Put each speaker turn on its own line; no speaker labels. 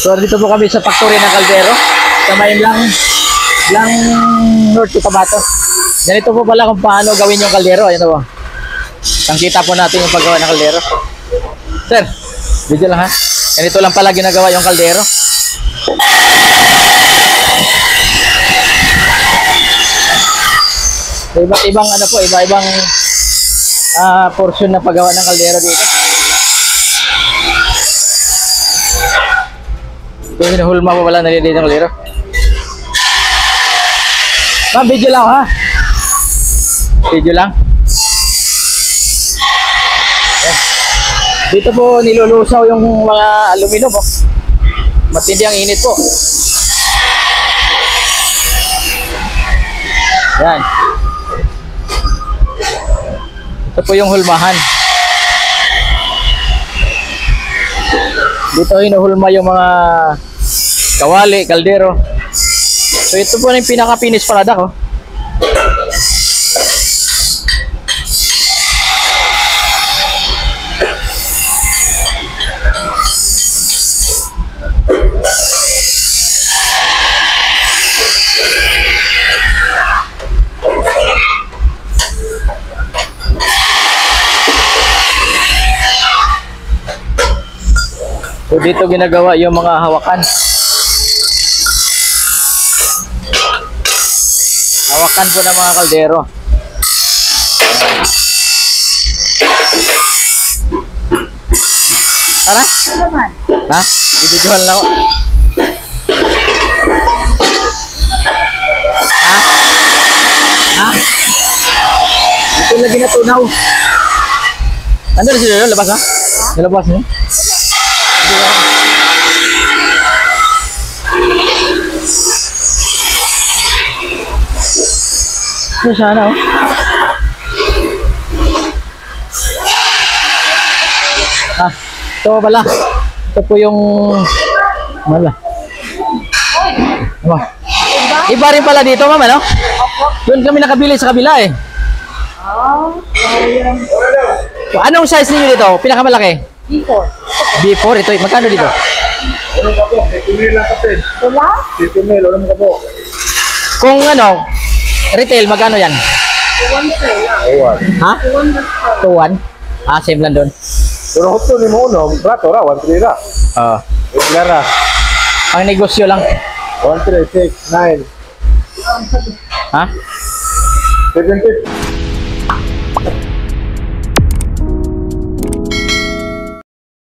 So dito po kami sa factory ng kaldero sa may lang North Cotabato. Ganito po pala kung paano gawin yung kaldero. Ayan po. Tangkita po natin yung paggawa ng kaldero. Sir, video lang ha. Ganito lang pala ginagawa yung kaldero. Iba't ibang ano po, iba-ibang portion na paggawa ng kaldero dito. Ito yung hulma po pala nalilito ng kaldero. Ma'am, video lang ha. Video lang. Dito po nilulusaw yung mga aluminum. Oh. Matindi ang init po. Yan. Ito po yung hulmahan. Dito hinuhulma yung mga kawali, kaldero. So ito po yung pinaka-finish product. Oh. So dito ginagawa yung mga hawakan. Hawakan po ng mga kaldero. Tara? Ha? Ibidyohan lang ako. Ha? Ha? Ito lagi natunaw. Ano na sila yun? Labas ha? Labas niya? Ito sana oh. Ito pala. Ito po yung mala. Iba rin pala dito, ma'am, ano? Doon kami nakabili sa kabila eh. So, anong size niyo dito? Pinakamalaki?
B4.
B4, ito. Magkano dito?
Ano ka po? 7,000 lang kapit.
Wala?
7,000, ano ka po?
Kung ano, retail, magkano yan?
1
Ha? 2-1? Ah, same lang doon.
Pero hoto ni mo uno, brato ra, 1,300 ra.
Oo.
Clara,
Pang negosyo lang.
1,369.
Ha?
750.